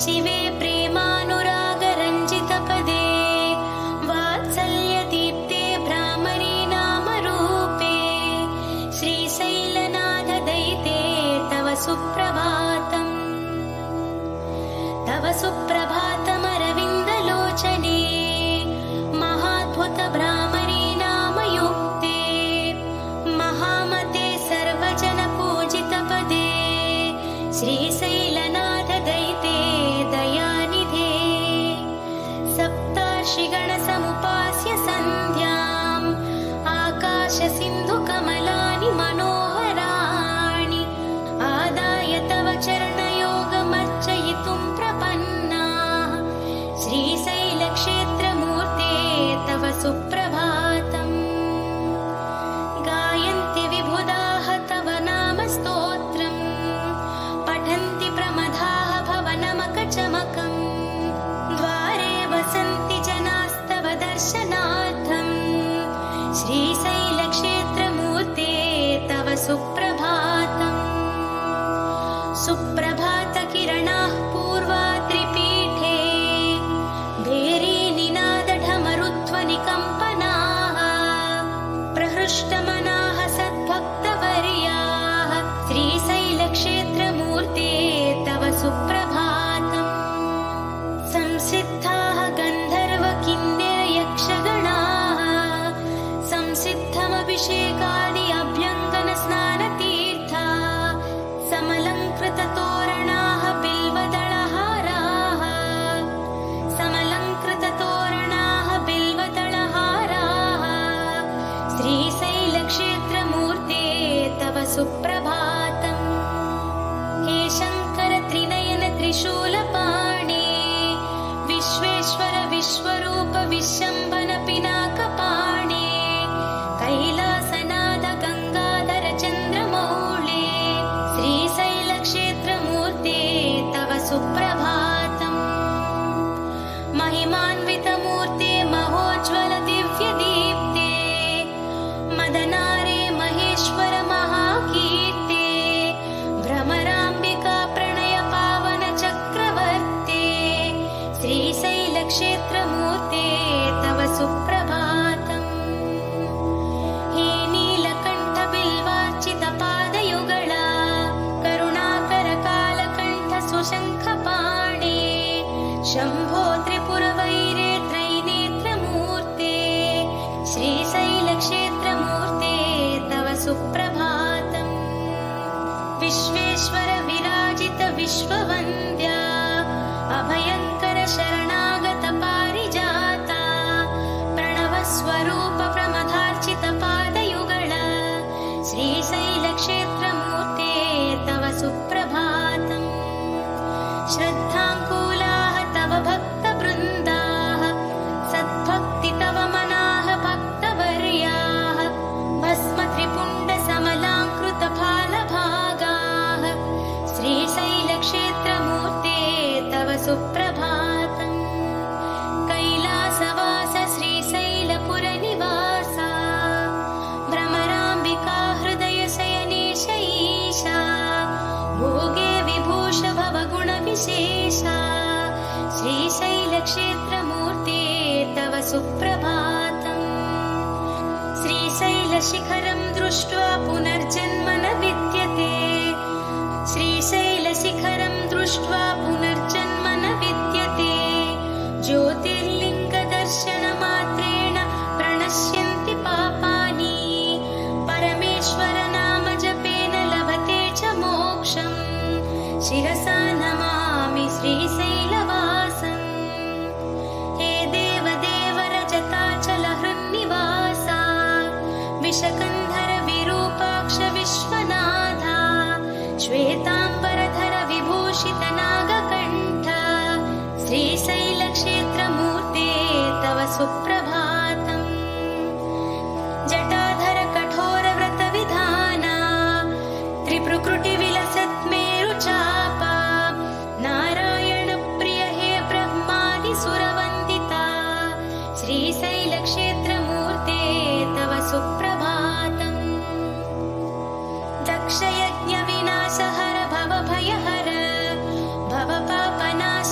शिवे प्रेमानुरागरञ्जितपदे वात्सल्यदीप्ते भ्रामरी नामरूपे श्रीशैलनाथदयिते तव सुप्रभातम्। तव सुप्रभातमरविन्दलोचने महाद्भुतभ्रामरी नामयुक्ते महामते सर्वजनपूजितपदे श्रीशैलनाथदयिते दयानिधे सप्तार्षिगणसमुपास्य सन्ध्याम् आकाशसिन्धुकमलानि मनोहराणि आदाय तव चरणयोगमर्चयितुं प्रपन्नाः श्रीशैलक्षेत्रमूर्ते तव सुप्रभातम्। गायन्ति विबुधाः तव नामस्तोत्रम् पठन्ति प्रमदाः भवनमकचमकम् द्वारे वसन्ति जनास्तव दर्शनार्थम् श्रीशैलक्षेत्रमूर्ते तव सुप्रभातम्। सुप्रभातकिरणाः पूर्वाद्रिपीठे भेरीनिनादढमरुध्वनिकम्पनाः प्रहृष्टमनाः सद्भक्तवर्याः श्रीशैलक्षेत्रमूर्ते तव सुप्रभातम्। संसिद्धाः गन्धर्वकिन्नरयक्षगणाः संसिद्धमभिषेकादि अभ्यङ्गनस्नानतीर्था समलङ्कृततोरणाः बिल्वदलहाराः समलङ्कृततोरणाः बिल्वदलहाराः श्रीशैलक्षेत्रमूर्ते तव सुप्रभातम्। हे शङ्कर त्रिनयन त्रिशूलपाणे विश्वेश्वर विश्वरूप विश्वम्भन पिनाकपाणे कैलासनाथ गङ्गाधर चन्द्रमौळे श्रीशैलक्षेत्रमूर्ते तव सुप्रभातम्। महिमान्वितमूर्ते महोज्ज्वल दिव्यदीप्ते मदनारे महेश्वर महाकीर्ते भ्रमराम्बिका प्रणय पावन चक्रवर्ते श्रीशैलक्षेत्रमूर्ते तव सुप्रभातम्। हे नीलकण्ठ बिल्वार्चितपादयुगला करुणाकर कालकण्ठ सुशङ्खपाणे शम्भो त्रिपुरवैरे त्रैनेत्रमूर्ते श्रीशैलक्षेत्रमूर्ते तव सुप्रभातम्। विश्वेश्वर विराजित विश्ववन्द्या अभयङ्कर शरणागत पारिजाता प्रणवस्वरूप प्रमदार्चित पादयुगला श्रीशैलक्षेत्रमूर्ते तव सुप्रभातम्। श्रद्धाङ्कुलाः तव भक्तवृन्दाः सद्भक्ति तव मनाः भक्तवर्याः भस्मत्रिपुण्डसमलाङ्कृतफालभागाः श्रीशैलक्षेत्रमूर्ते तव सुप्रभातम्। कैलासवास श्रीशैलपुरनिवासा भ्रमराम्बिका हृदयशयनेश ईशा भोगे विभूष भवगुणविशेषा श्रीशैलक्षेत्रमूर्ते तव सुप्रभातम्। श्रीशैलशिखरं दृष्ट्वा पुनर्जन्म न विद्यते श्रीशैलशिखरं दृष्ट्वा पुनर्जन्म न विद्यते ज्योतिर्लिङ्गदर्शनमात्रेण प्रणश्यन्ति पापानि परमेश्वर नाम जपेन लभते च मोक्षम् शिरसा नमामि श्रीशैलवासम्। हे देवदेव रजताचल हृन्निवासा विशकन्धर विरूपाक्ष विश्वनाथा श्वेताम्बरधर विभूषित नागकण्ठ श्रीशैलक्षेत्रमूर्ते तव सुप्रभातम्। जटाधर कठोर व्रतविधाना त्रिप्रकृतिविलसत्मेरुचापा नारायण प्रिय हे ब्रह्मादिसुरवन्दिता श्रीशैलक्षेत्रमूर्ते तव सुप्रभातम्। दक्षयज्ञविनाशहर भवभयहर भवपापनाश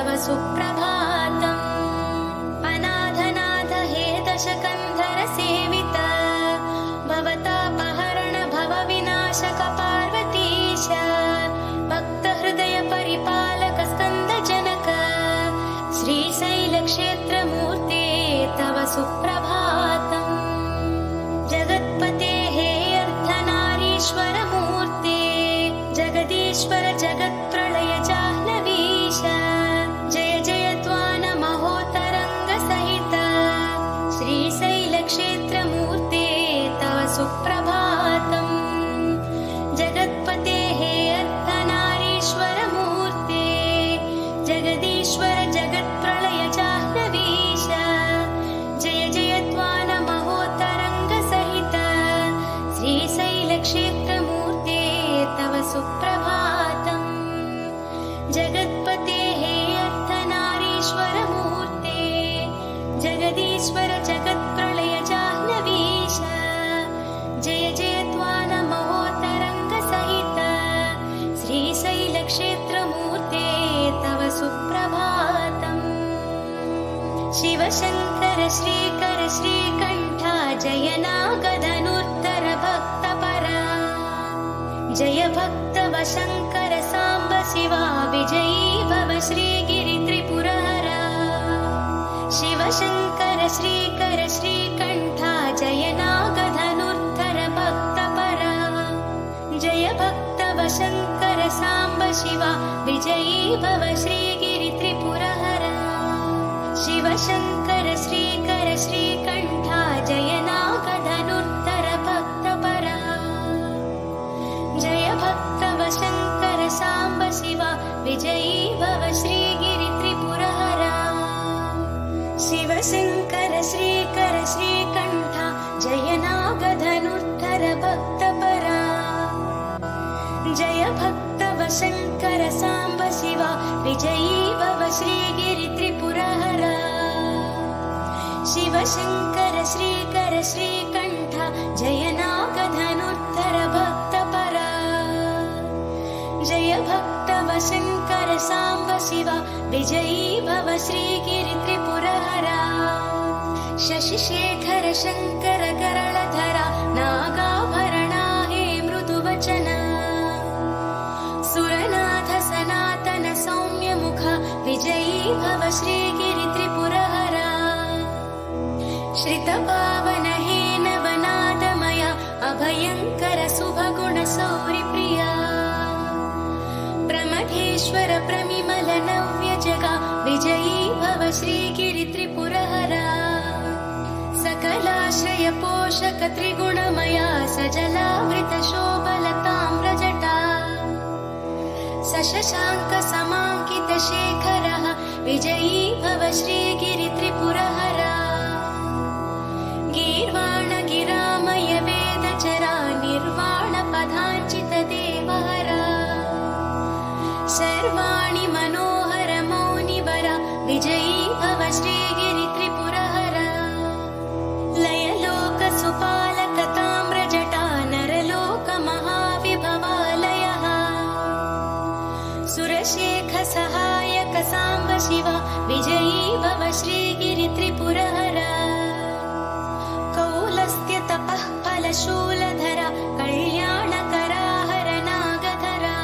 तव सुप्रभातम् अनाथनाथ हे दशकन्धर सेवित भवतापहरण भवविनाशक पार्वतीश भक्तहृदय परिपालक स्कन्दजनक श्रीशैलक्षेत्रमूर्ते तव सुप्रभातम् जगत्पते हे अर्धनारीश्वरमूर्ते जगदीश्वर जगत्प्रलय जाह्नवीश जय जय त्वान महोतरङ्ग सहित श्रीशैलक्षेत्रमूर्ते तव सुप्रभातम् जगत्पते हे अर्धनारीश्वरमूर्ते जगदीश्वर जगत्प्रलय जाह्नवीश जय जय त्वान महोतरङ्ग सहित श्रीशैलक्षेत्रमूर्ते तव सुप्रभातम् जगत्पते हे अर्धनारीश्वरमूर्ते जगदीश्वर जगत्प्रलय जाह्नवीश जय जय त्वान महोतरङ्ग सहित श्रीशैलक्षेत्रमूर्ते तव सुप्रभातम् शिवशङ्कर श्रीकर श्रीकण्ठा जय नागधनुर्धर भक्तपरा जय भक्तवशङ्कर साम्ब शिवा विजयी भव श्रीगिरि त्रिपुरहरा शिवशङ्कर श्रीकर श्रीकण्ठा जय नागधनुर्धर भक्तपरा जय भक्तवशङ्कर साम्ब शिवा विजयी भव श्रीगिरि त्रिपुरहरा शिवशङ्कर श्रीकर श्रीकण्ठा जय नागधनुर्धर भक्तपरा जय भक्तवशङ्कर साम्ब शिवा विजयी भव श्रीगिरि त्रिपुरहरा शिवशङ्कर श्रीकर श्रीकण्ठा जय नागधनुर्धर भक्तपरा जय भक्तवशङ्कर साम्ब शिवा विजयी भव श्रीगिरि त्रिपुरहरा शिवशङ्कर श्रीकर श्रीकण्ठा जय नागधनुर्धर भक्तपरा जय भक्तवशङ्कर साम्ब शिवा विजयी भव श्रीगिरि त्रिपुरहरा शशिशेखर शङ्कर करळधरा नागाभरणा हे मृदुवचना सुरनाथ सनातन सौम्यमुख विजयी भव श्रीगिरि त्रिपुरहरा श्रितपावन हे नवनादमया अभयङ्कर शुभगुण सौरिप्रिया प्रमथेश्वर प्रमिमल नव्यजगा विजयी भव श्रीगिरि त्रिपुरहरा सकलाश्रय पोषक त्रिगुणमया सजलावृत शोभलताम्रजटा सशशाङ्क समाङ्कित शेखरः विजयी भव श्रीगिरि त्रिपुरहरा गीर्वाण गिरामय वेदचरा निर्वाण पदाञ्चित देवहरा सर्वाणि मनोहर मौनिवरा विजयी भव श्रीगिरि त्रिपुरहरा लयलोक सुपालक ताम्रजटा नरलोक महाविभवालयः सुरशेख सहायक साम्ब शिवा विजयी भव श्रीगिरि त्रिपुरहरा कौलस्त्य तपः फलशूलधरा कल्याणकरा हर नागधरा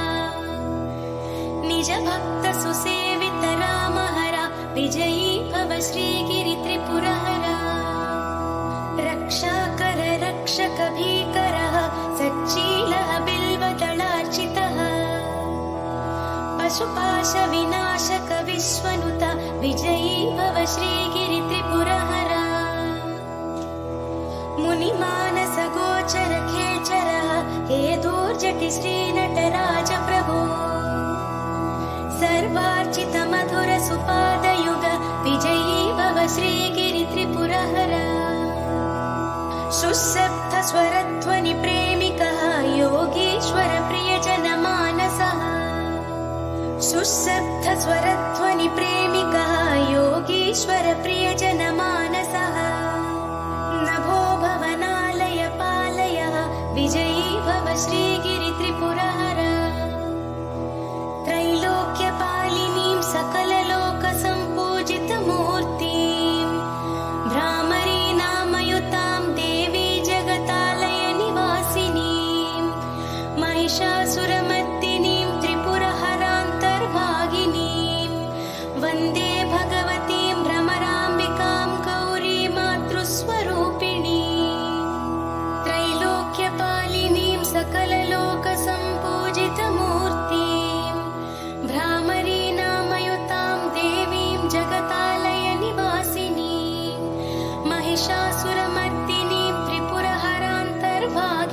निज भक्त सुसेवित रामहरा विजयी भव श्रीगिरि त्रिपुरहरा रक्षाकर रक्षक भीकरः सच्चीलः बिल्वदलार्चितः पशुपाश विनाशक विश्वनुत विजयी भव श्रीगिरि त्रिपुरहरा मुनिमानस गोचर खेचरः हे दूर्जटि श्रीनटराज प्रभो सर्वार्चित मधुर सुपादयुग विजयी भव श्रीगिरि त्रिपुरहरा सुशब्द स्वरध्वनि प्रेमिकः योगीश्वर प्रियजन मानसः सुशब्द स्वरध्वनि प्रेमिकः योगीश्वर प्रियजन मानसः नभो भवनालय पालयः विजयी भव श्रीगिरि त्रिपुरहरा त्रैलोक्यपालिनीं सकललोक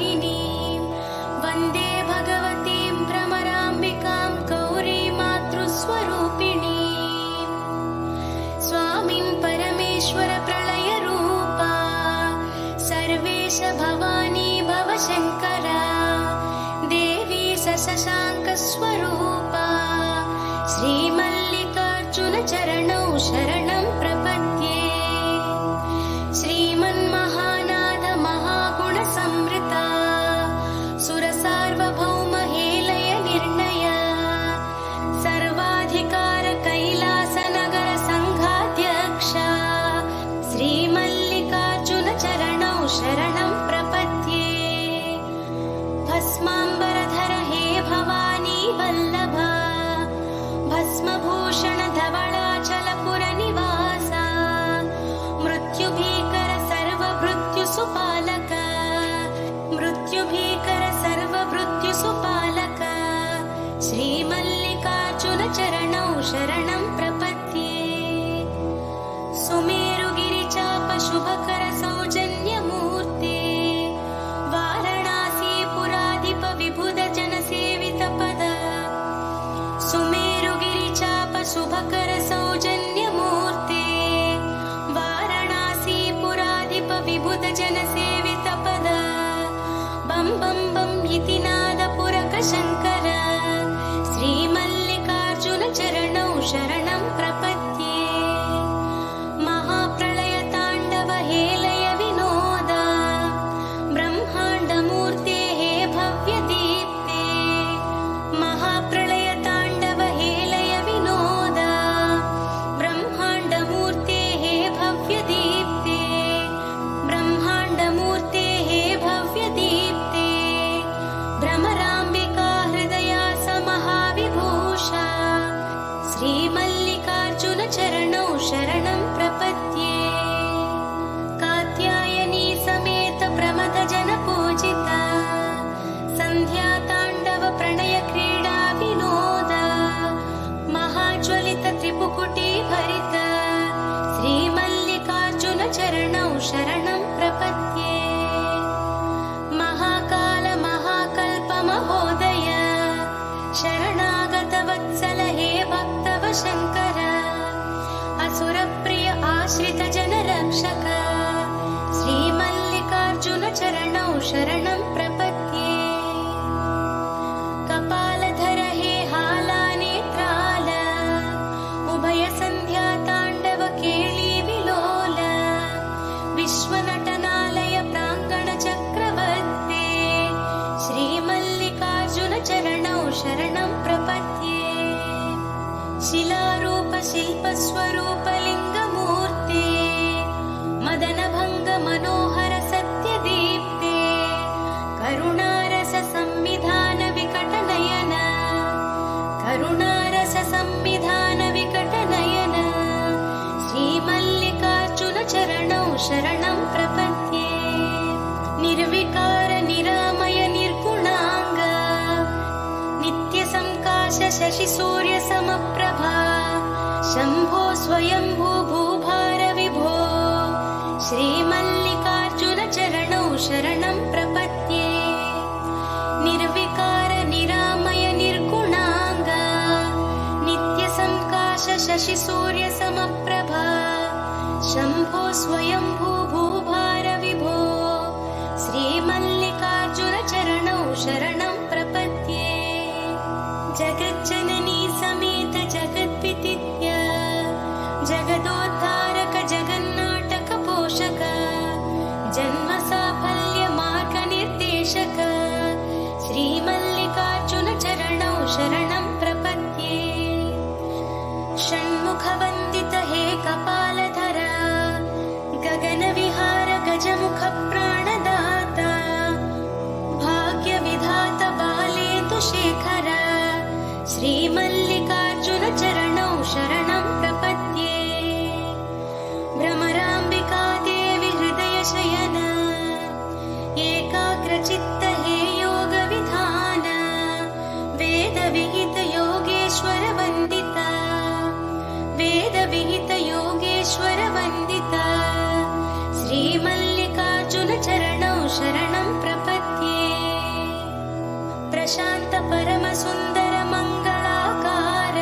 वाहिनीं वन्दे भगवतीं भ्रमराम्बिकां गौरीं मातृस्वरूपिणीं स्वामीं परमेश्वर प्रलयरूपा सर्वेश भवानी भवशङ्करा देवी शशाङ्कस्वरूपा श्रीमल्लिकार्जुन चरणौ शरणं प्रपद्ये श्रीमन्महानाद महागुणसंवृता सुरसार्वभौम हेलय निर्णय सर्वाधिकार कैलासनगर संघाध्यक्षा श्रीमल्लिकार्जुन चरणौ शरणं प्रपद्ये भस्माम्बरधर हे भवानी वल्लभा भस्मभूषण धवलाचलपुरनिवासा मृत्युभीकर सर्वभृत्युसुपालक मृत्युभीकर सर्वभृत्युसुपालक श्रीमल्लिकार्जुन चरणौ शरणं प्रपद्ये सुमेरुगिरिचाप शुभकर सौजन्यमूर्ते वाराणसीपुराधिप विबुध जनसेवित पद सुमेरुगिरिचाप शुभकर सौजन्यमूर्ते वाराणसीपुराधिप विबुध जनसेवित पद बं बं बं इति नादपुरक शङ्कर श्रीमल्लिकार्जुन चरणौ शरणं प्रपद्ये महाप्रलयताण्डव हेलय विनोद ब्रह्माण्डमूर्ते हे भव्यदीप्ते महाप्रलयताण्डव हेलय विनोद ब्रह्माण्डमूर्ते हे भव्यदीप्ते ब्रह्माण्डमूर्ते हे भव्यदीप्ते भ्रमराम्बिका हृदयास महाविभूषा श्रीमल्लिकार्जुन चरणौ शरणं प्रपद्ये कात्यायनी समेत प्रमथ जन पूजिता सन्ध्याताण्डव प्रणय क्रीडा विनोद महाज्वलित त्रिपुकुटी भरित श्रीमल्लिकार्जुन चरणौ शरणं प्रपद्ये महाकाल महाकल्प महोदय शरणागत वत्सल हे भक्तव शङ्कर असुरप्रिय आश्रित जन रक्षक श्रीमल्लिकार्जुन चरणौ शरणं प्रपद्ये कपालधर हे हालानेत्राल उभय संध्या ताण्डव केळी विलोल विश्वनटनालय प्राङ्गण चक्रवर्ते श्रीमल्लिकार्जुन चरणौ शरणं प्रपद्ये शिलारूप शिल्पस्वरूप लिङ्गमूर्ते मदनभङ्ग मनोहर सत्यदीप्ते करुणारस संविधान विकटनयन करुणारस संविधान विकटनयन श्रीमल्लिकार्जुन चरणौ शरणं प्रपद्ये निर्विकार निरामय निर्गुणाङ्ग नित्यसंकाश शशि सूर्य समप्रभा शम्भो स्वयंभू भूभार विभो श्रीमल्लिकार्जुन चरणौ शरणं प्रपद्ये निर्विकार निरामय निर्गुणाङ्ग नित्यसंकाश शशि सूर्य समप्रभा शम्भो स्वयंभू भूभार विभो श्रीमल्लिकार्जुन चरणौ शरणं प्रपद्ये जगज्जननी समेत जगद्विदित्य जगदोद्धारक जगन्नाटक पोषक जन्म साफल्य मार्ग निर्देशक श्रीमल्लिकार्जुन चरणौ शरणं प्रपद्ये षण्मुखवन्दित हे कपालधर गगनविहार गजमुख प्राणदाता भाग्यविधात बालेन्दुशेखर श्रीमल्लिकार्जुन चरणौ शरणं प्रपद्ये भ्रमराम्बिका देवी हृदय शयन एकाग्रचित्त हे योगविधान वेदविहित योगेश्वर वन्दिता वेदविहित योगेश्वर वन्दिता श्रीमल्लिकार्जुन चरणौ शरणं प्रपद्ये शान्त परम सुन्दर मङ्गलाकार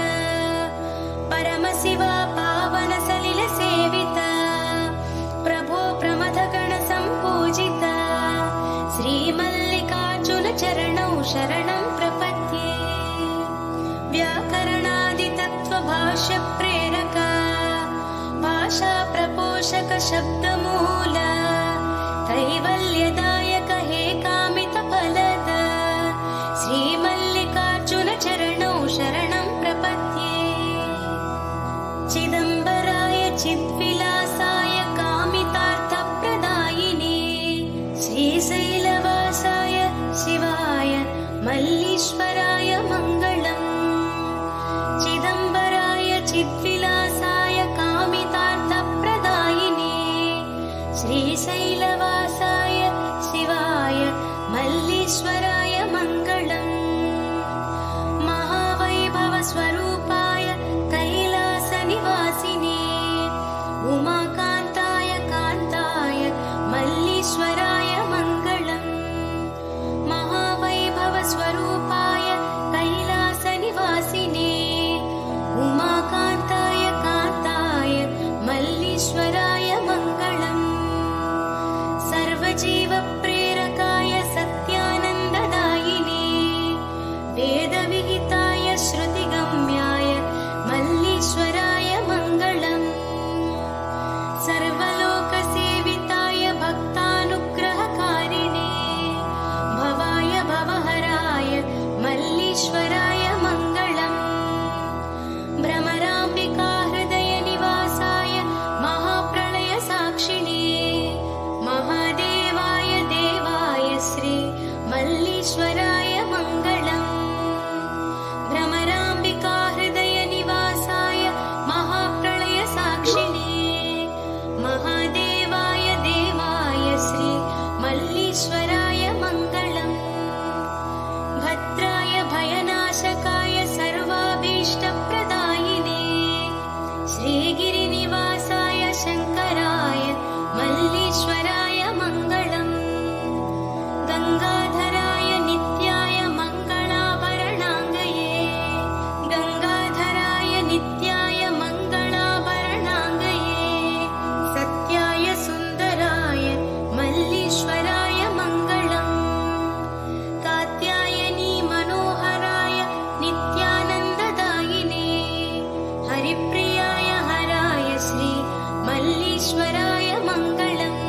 परमशिव पावन सलिल सेवित प्रभो प्रमथ गण सम्पूजित श्रीमल्लिकार्जुन चरणौ शरणं प्रपद्ये। व्याकरणादि तत्त्व भाष्य प्रेरक भाषा प्रपोषक शब्दमूल कैवल्यदायक हे कामित फलद श्रीमल्लिकार्जुन चरणौ शरणं प्रपद्ये। चिदम्बराय चिद्विलासाय कामितार्थप्रदायिने श्रीशैलवासाय शिवाय मल्लीश्वराय मङ्गलम्। चिदम्बराय चिद्विलासाय कामितार्थप्रदायिने श्रीशैलवासाय शिवाय मल्लीश्वराय मङ्गलम्। महावैभव स्वरूपाय कैलासनिवासिने उमाकान्ताय कान्ताय मल्लीश्वराय मङ्गलम्। महावैभव स्वरूपाय कैलासनिवासिने उमाकान्ताय कान्ताय मल्लीश्वराय मङ्गलम्। सर्वजीवप्रेरकाय सत्यानन्ददायिने वेदविहिताय श्रुतिगम्याय मल्लीश्वराय मङ्गलम्। सर्वलोकसेविताय भक्तानुग्रहकारिणे भवाय भवहराय मल्लीश्वराय मङ्गलम्। भ्रमराम्बिका हृदयनिवासाय महाप्रलयसाक्षिणे महादेवाय देवाय श्री मल्लीश्वराय मङ्गलम्। भ्रमराम्बिका हृदयनिवासाय महाप्रलयसाक्षिणे महादेवाय देवाय श्री मल्लीश्वराय मङ्गलम्। भद्राय भयनाशकाय सर्वाभीष्टप्रदायिने श्रीगिरिनिवासाय शङ्कराय मल्लीश्वराय मङ्गलम्। गङ्गाधराय नित्याय मङ्गलाभरणाङ्गये गङ्गाधराय नित्याय मङ्गलाभरणाङ्गये सत्याय सुन्दराय मल्लीश्वराय मङ्गलम्। कात्यायनी मनोहराय नित्यानन्ददायिने हरिप्रियाय हराय श्री मल्लीश्वराय मङ्गलम्।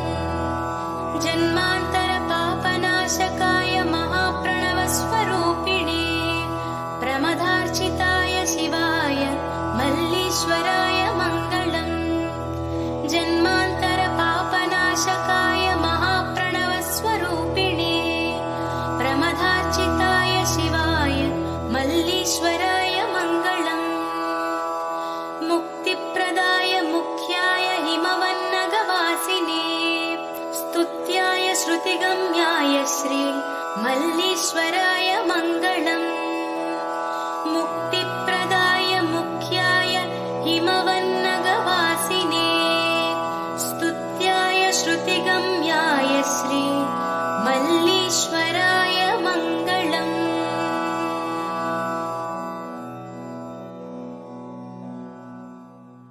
जन्मान्तरपापनाशकाय महाप्रणवस्वरूपिणे प्रमदार्चिताय शिवाय मल्लीश्वराय मङ्गलम्। जन्मान्तरपापनाशकाय महाप्रणवस्वरूपिणे प्रमदार्चिताय शिवाय मल्लीश्वराय मङ्गलम्। मुक्तिप्रदाय मुख्याय हिमवन्नगवासिने स्तुत्याय श्रुतिगम्याय श्री मल्लीश्वराय मङ्गलम्।